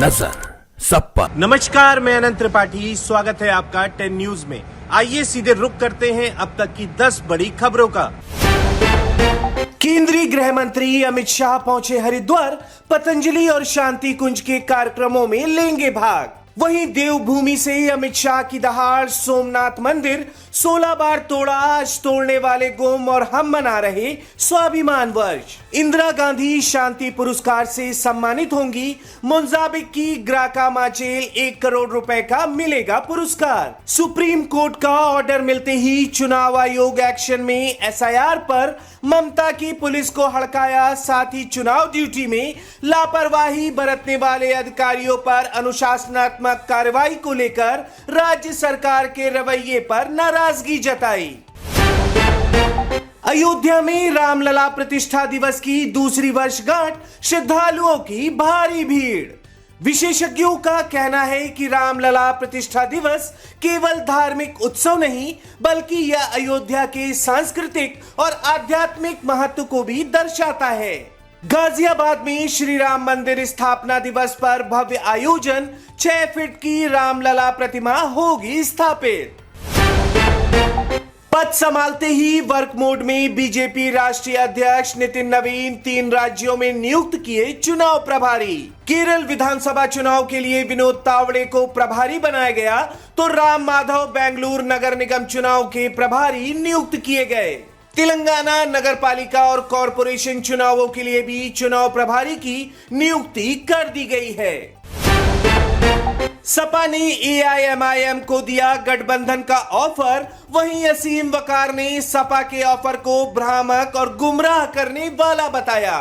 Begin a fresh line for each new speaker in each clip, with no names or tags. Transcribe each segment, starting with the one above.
नजर सब पर।
नमस्कार, मैं अनंत त्रिपाठी, स्वागत है आपका 10 न्यूज में। आइए सीधे रुक करते हैं अब तक की 10 बड़ी खबरों का। केंद्रीय गृह मंत्री अमित शाह पहुंचे हरिद्वार, पतंजलि और शांति कुंज के कार्यक्रमों में लेंगे भाग। वहीं देवभूमि से अमित शाह की दहाड़ सोमनाथ मंदिर 16 बार तोड़ा, आज तोड़ने वाले गुम और हम मना रहे स्वाभिमान वर्ष। इंदिरा गांधी शांति पुरस्कार से सम्मानित होंगी। मोजाम्बिक की ग्राका माचेल 1 करोड़ रुपए का मिलेगा पुरस्कार। सुप्रीम कोर्ट का ऑर्डर मिलते ही चुनाव आयोग एक्शन में, एसआईआर पर ममता की पुलिस को हड़काया, साथ ही चुनाव ड्यूटी में लापरवाही बरतने वाले अधिकारियों पर अनुशासनात्मक कार्रवाई को लेकर राज्य सरकार के रवैये पर नाराजगी जताई। अयोध्या में रामलला प्रतिष्ठा दिवस की दूसरी वर्षगांठ, श्रद्धालुओं की भारी भीड़। विशेषज्ञों का कहना है कि रामलला प्रतिष्ठा दिवस केवल धार्मिक उत्सव नहीं, बल्कि यह अयोध्या के सांस्कृतिक और आध्यात्मिक महत्व को भी दर्शाता है। गाजियाबाद में श्री राम मंदिर स्थापना दिवस पर भव्य आयोजन, 6 फीट की रामलला प्रतिमा होगी स्थापित। पद संभालते ही वर्क मोड में बीजेपी राष्ट्रीय अध्यक्ष नितिन नवीन 3 राज्यों में नियुक्त किए चुनाव प्रभारी। केरल विधानसभा चुनाव के लिए विनोद तावड़े को प्रभारी बनाया गया, तो राम माधव बेंगलुरु नगर निगम चुनाव के प्रभारी नियुक्त किए गए। तेलंगाना नगरपालिका और कॉरपोरेशन चुनावों के लिए भी चुनाव प्रभारी की नियुक्ति कर दी गई है। सपा ने एआईएमआईएम को दिया गठबंधन का ऑफर, वहीं असीम वकार ने सपा के ऑफर को भ्रामक और गुमराह करने वाला बताया।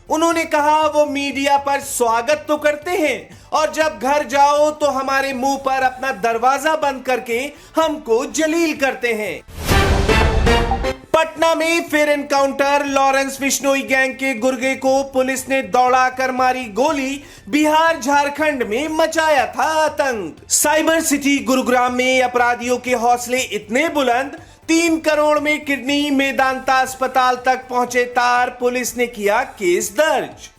उन्होंने कहा, वो मीडिया पर स्वागत तो करते हैं और जब घर जाओ तो हमारे मुंह पर अपना दरवाजा बंद करके हमको जलील करते हैं। पटना में फिर एनकाउंटर, लॉरेंस बिश्नोई गैंग के गुर्गे को पुलिस ने दौड़ाकर मारी गोली। बिहार झारखंड में मचाया था आतंक। साइबर सिटी गुरुग्राम में अपराधियों के हौसले इतने बुलंद, 3 करोड़ में किडनी, मेदांता अस्पताल तक पहुंचे तार, पुलिस ने किया केस दर्ज।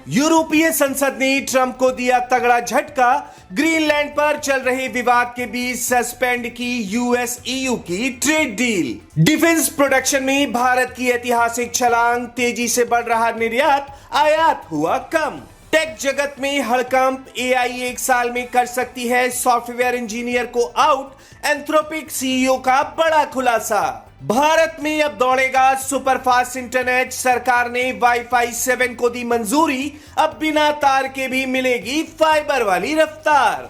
यूरोपीय संसद ने ट्रंप को दिया तगड़ा झटका, ग्रीनलैंड पर चल रहे विवाद के बीच सस्पेंड की यूएस ईयू की ट्रेड डील। डिफेंस प्रोडक्शन में भारत की ऐतिहासिक छलांग, तेजी से बढ़ रहा निर्यात, आयात हुआ कम। टेक जगत में हड़कंप, एआई 1 साल में कर सकती है सॉफ्टवेयर इंजीनियर को आउट, एंथ्रोपिक सीईओ का बड़ा खुलासा। भारत में अब दौड़ेगा सुपरफास्ट इंटरनेट, सरकार ने वाईफाई 7 को दी मंजूरी, अब बिना तार के भी मिलेगी फाइबर वाली रफ्तार।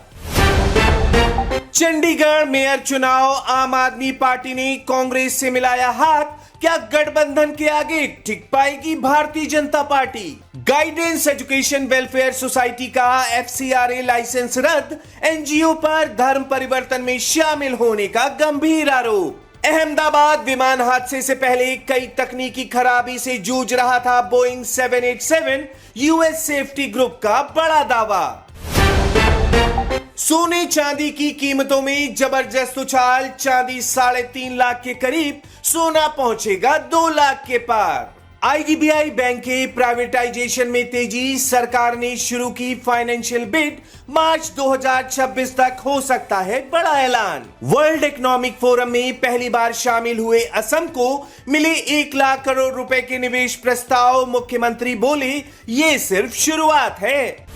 चंडीगढ़ मेयर चुनाव, आम आदमी पार्टी ने कांग्रेस से मिलाया हाथ, क्या गठबंधन के आगे टिक पाएगी Bharatiya Janata party? Guidance education welfare society का एफसीआरए लाइसेंस रद्द, एनजीओ पर धर्म परिवर्तन में शामिल होने का गंभीर आरोप। अहमदाबाद विमान हादसे से पहले कई तकनीकी खराबी से जूझ रहा था बोइंग 787, यूएस सेफ्टी ग्रुप का बड़ा दावा। सोने चांदी की कीमतों में जबरदस्त उछाल, चांदी 3.5 लाख के करीब, सोना पहुंचेगा 2 लाख के पार। आईडीबीआई बैंक के प्राइवेटाइजेशन में तेजी, सरकार ने शुरू की फाइनेंशियल बिड, मार्च 2026 तक हो सकता है बड़ा ऐलान। वर्ल्ड इकोनॉमिक फोरम में पहली बार शामिल हुए असम को मिले 1 लाख करोड़ रुपए के निवेश प्रस्ताव, मुख्यमंत्री बोले ये सिर्फ शुरुआत है।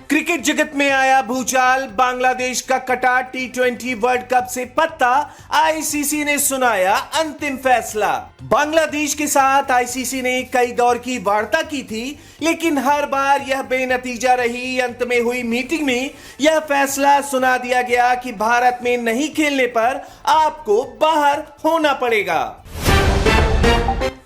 क्रिकेट जगत में आया भूचाल, बांग्लादेश का कटा T20 वर्ल्ड कप से पत्ता, आईसीसी ने सुनाया अंतिम फैसला। बांग्लादेश के साथ आईसीसी ने कई दौर की वार्ता की थी, लेकिन हर बार यह बेनतीजा रही। अंत में हुई मीटिंग में यह फैसला सुना दिया गया कि भारत में नहीं खेलने पर आपको बाहर होना पड़ेगा।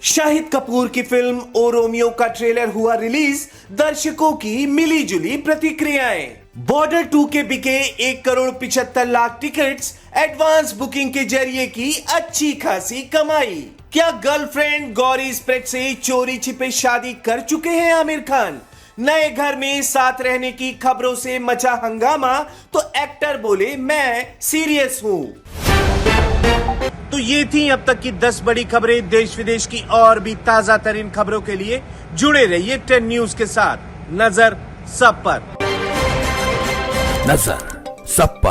शाहिद कपूर की फिल्म ओ रोमियो का ट्रेलर हुआ रिलीज, दर्शकों की मिली जुली प्रतिक्रियाएं। बॉर्डर 2 के बिके 1 crore 75 lakh tickets, advance booking के जरिए की अच्छी खासी कमाई। क्या गर्लफ्रेंड गौरी स्प्रेट से चोरी छिपे शादी कर चुके हैं आमिर खान? नए घर में साथ रहने की खबरों से मचा हंगामा, तो एक्टर बोले मैं सीरियस हूं। तो ये थी अब तक की 10 बड़ी खबरें। देश विदेश की और भी ताजा तरीन खबरों के लिए जुड़े रहिए 10 न्यूज के साथ। नजर सब पर।
नजर सब पर।